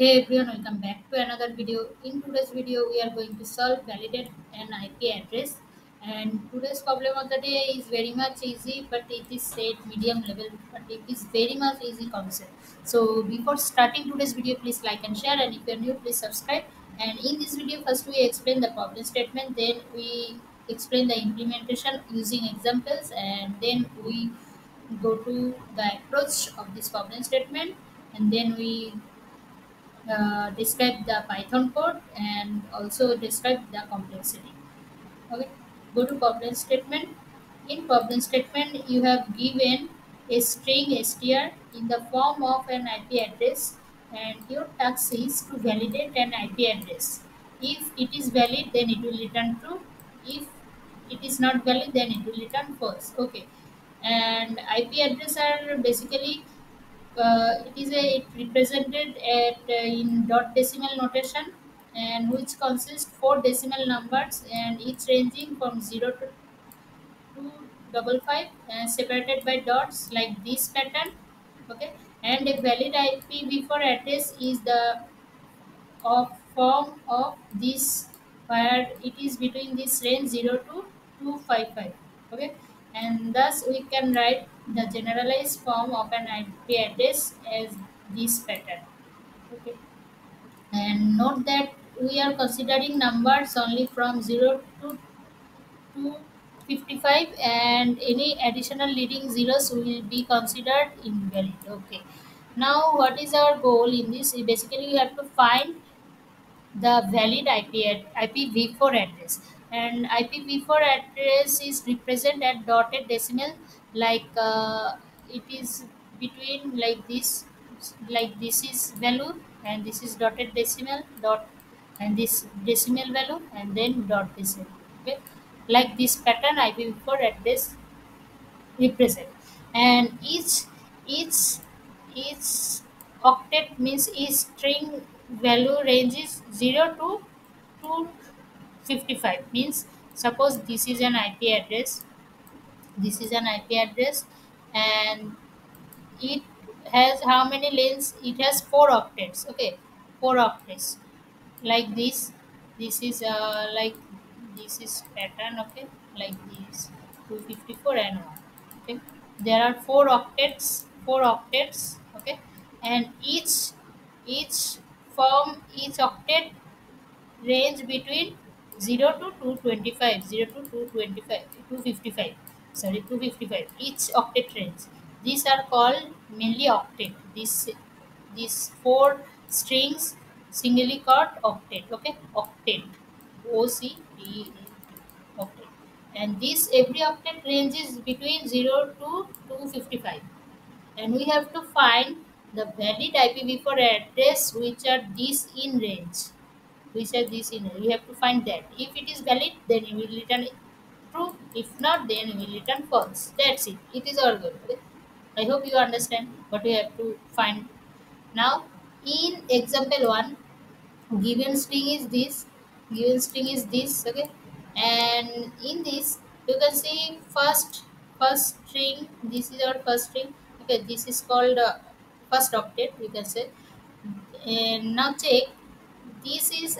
Hey everyone, welcome back to another video. In today's video, we are going to solve validate an IP address. And today's problem of the day is very much easy, but it is set medium level, but it is very much easy concept. So before starting today's video, please like and share. And if you are new, please subscribe. And in this video, first we explain the problem statement, then we explain the implementation using examples, and then we go to the approach of this problem statement, and then we describe the Python code and also describe the complexity. Okay, go to problem statement. In problem statement, you have given a string str in the form of an IP address, and your task is to validate an IP address. If it is valid, then it will return true. If it is not valid, then it will return false. Okay, and IP address are basically it represented at in dot decimal notation, and which consists four decimal numbers and each ranging from 0 to 255 and separated by dots like this pattern. Okay, and a valid IPv4 address is the of form of this where it is between this range 0 to 255. Okay, and thus we can write the generalized form of an IP address as this pattern. Okay, and note that we are considering numbers only from 0 to 255, and any additional leading zeros will be considered invalid. Okay, now what is our goal in this? Basically we have to find the valid IPv4 address, and IPv4 address is represented at dotted decimal, like it is between like this is value, and this is dotted decimal dot, and this decimal value, and then dot decimal. Okay, like this pattern IPv4 address represent, and each each octet means each string value ranges 0 to 255. Means suppose this is an IP address, this is an IP address, and it has how many lanes? It has four octets. Okay, four octets like this is like this is pattern. Okay, like this 254 and 1. Okay, there are four octets. Okay, and each form each octet range between 0 to 225, 0 to 225, 255, sorry, 255, each octet range. These are called mainly octet. These four strings singly called octet. Okay, octet, octet, and this every octet ranges between 0 to 255, and we have to find the valid IPv4 address which are these in range. We said this in we have to find that. If it is valid, then we will return true. If not, then we will return false. That's it. It is all good. Okay? I hope you understand what we have to find. Now, in example 1, given string is this, given string is this. Okay, and in this you can see first string. This is our first string. Okay, this is called first octet, you can say. And now check, this is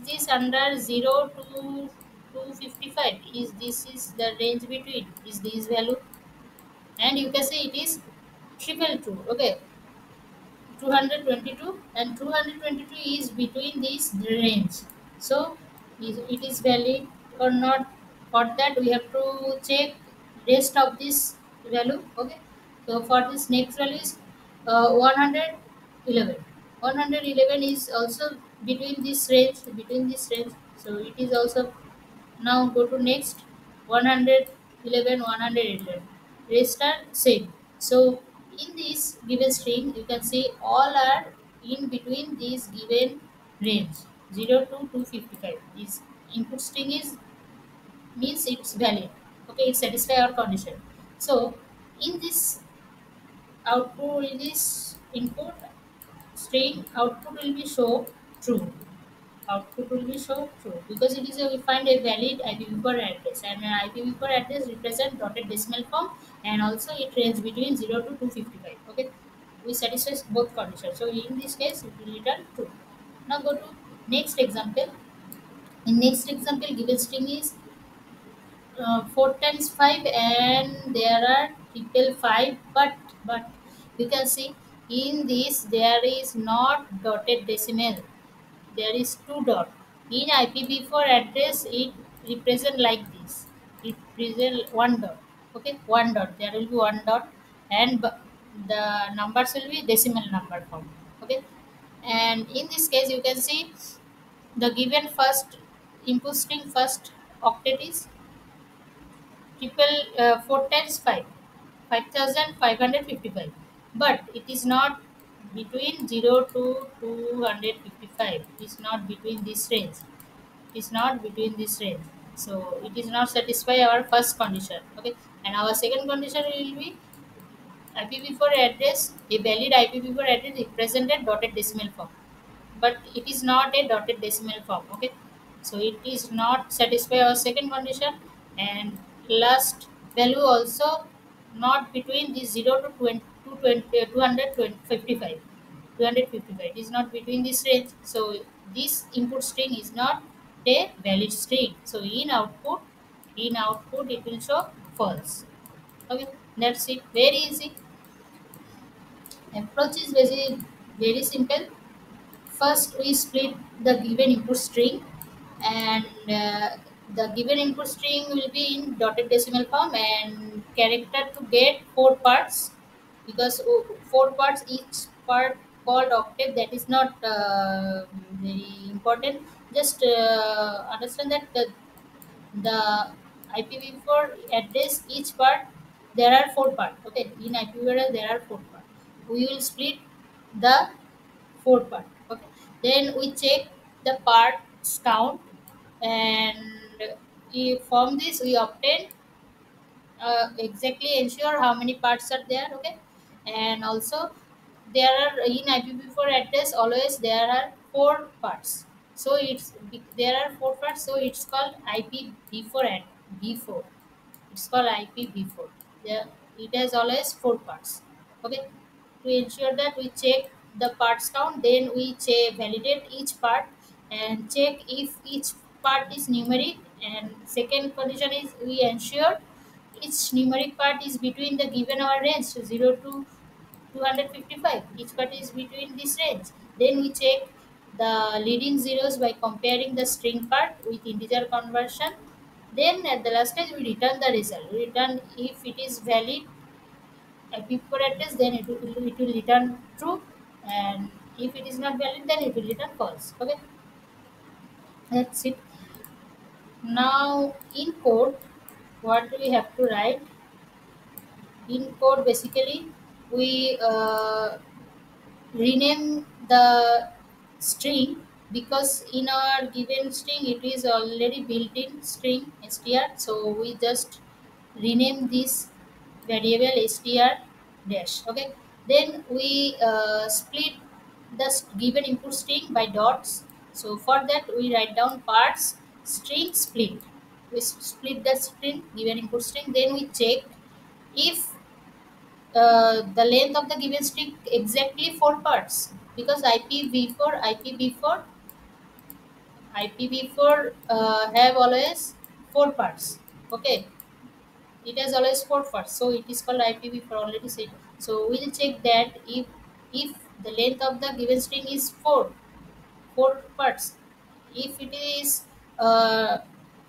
this under 0 to 255? Is this is the range between? Is this value? And you can say it is triple true. Okay, 222, and 222 is between this range. So it is valid or not? For that we have to check rest of this value. Okay, so for this next value is 111. 111 is also between this range, between this range, so it is also. Now go to next, 111, 111. Rest are same. So in this given string, you can see all are in between this given range 0 to 255. This input string is means it's valid. Okay, it satisfy our condition. So in this output, in this input string, output will be show true. Output will be show true because it is a, we find a valid IPv4 address, and an IPv4 address represent dotted decimal form, and also it ranges between 0 to 255. Okay, we satisfy both conditions. So in this case, it will return true. Now go to next example. In next example, given string is 4 times 5 and there are triple 5, but you can see in this there is not dotted decimal, there is two dot. In IPv4 address it represent like this, it present one dot. Okay, one dot, there will be one dot, and the numbers will be decimal number form. Okay, and in this case you can see the given first input string first octet is triple 4 times 5, 5555, but it is not between 0 to 255, it is not between this range, it is not between this range, so it is not satisfy our first condition. Okay, and our second condition will be IPv4 address, a valid IPv4 address represented dotted decimal form, but it is not a dotted decimal form. Okay, so it is not satisfy our second condition, and last value also not between the 0 to 20, 255, 255, it is not between this range, so this input string is not a valid string, so in output it will show false. Okay, that's it, very easy. Approach is very simple. First, we split the given input string, and the given input string will be in dotted decimal form and character to get four parts, because four parts, each part called octave. That is not very important. Just understand that the IPv4 address, each part there are four parts. Okay, in IPv4 there are four parts. We will split the four part. Okay, then we check the parts count, and from this we obtain exactly ensure how many parts are there. Okay, and also there are in IPv4 address always there are four parts, so there are four parts, so it's called IPv4 and v4, it's called IPv4. Yeah, it has always four parts. Okay, to ensure that we check the parts count, then we validate each part and check if each part is numeric. And second condition is we ensure each numeric part is between the given our range 0 to 255. Each part is between this range. Then we check the leading zeros by comparing the string part with integer conversion. Then at the last stage we return the result. We return if it is valid before address, then it will return true, and if it is not valid, then it will return false. Okay, that's it. Now in code, what do we have to write? In code, basically, we rename the string, because in our given string it is already built in string str, so we just rename this variable str dash. Okay, then we split the given input string by dots, so for that we write down parts string split. We split the string given input string, then we check if the length of the given string exactly four parts, because IPv4 have always four parts. Okay, it has always four parts, so it is called IPv4 already said. So we'll check that if the length of the given string is four parts. If it is uh,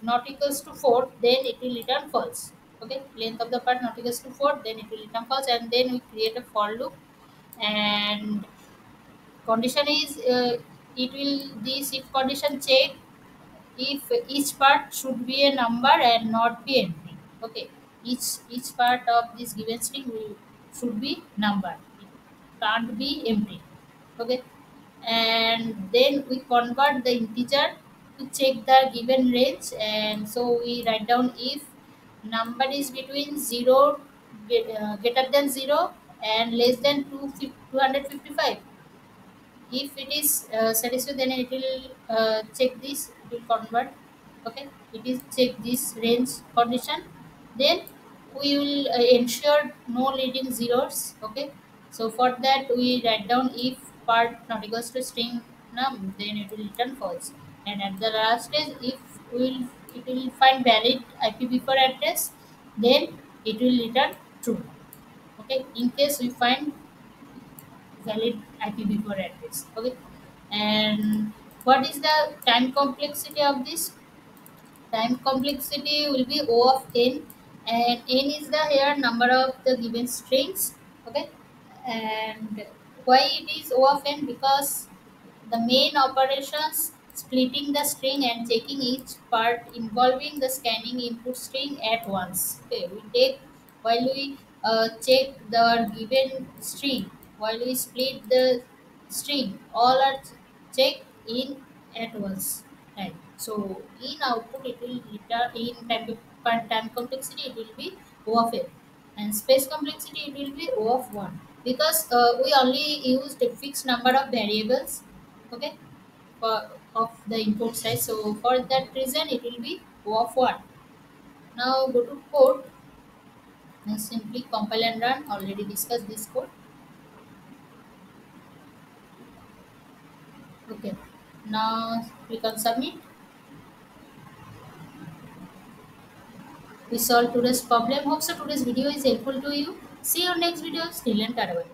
not equals to 4, then it will return false. Okay, length of the part not equals to 4, then it will return false, and then we create a for loop. And condition is it will this if condition check if each part should be a number and not be empty. Okay, each part of this given string should be number, it can't be empty. Okay, and then we convert the integer to check the given range, and so we write down if number is between 0 greater than 0 and less than 255. If it is satisfied, then it will check this, it will convert. Okay, it is check this range condition, then we will ensure no leading zeros. Okay, So for that we write down if part not equals to string num, then it will return false. And at the last stage, if it will find valid IPv4 address, then it will return true. Okay, in case we find valid IPv4 address. Okay, and what is the time complexity of this? Time complexity will be O of n, and n is the here number of the given strings. Okay, and why it is O of n? Because the main operations splitting the string and checking each part involving the scanning input string at once. Okay, we take while we check the given string, while we split the string, all are checked in at once. Right. So in output it will return in time complexity it will be O of n, and space complexity it will be O of 1, because we only used a fixed number of variables. Okay, for of the input size. So for that reason it will be O of 1. Now go to code and simply compile and run. Already discussed this code. Okay. Now click on submit. We solved today's problem. Hope so today's video is helpful to you. See you next video. Still and Tarabai.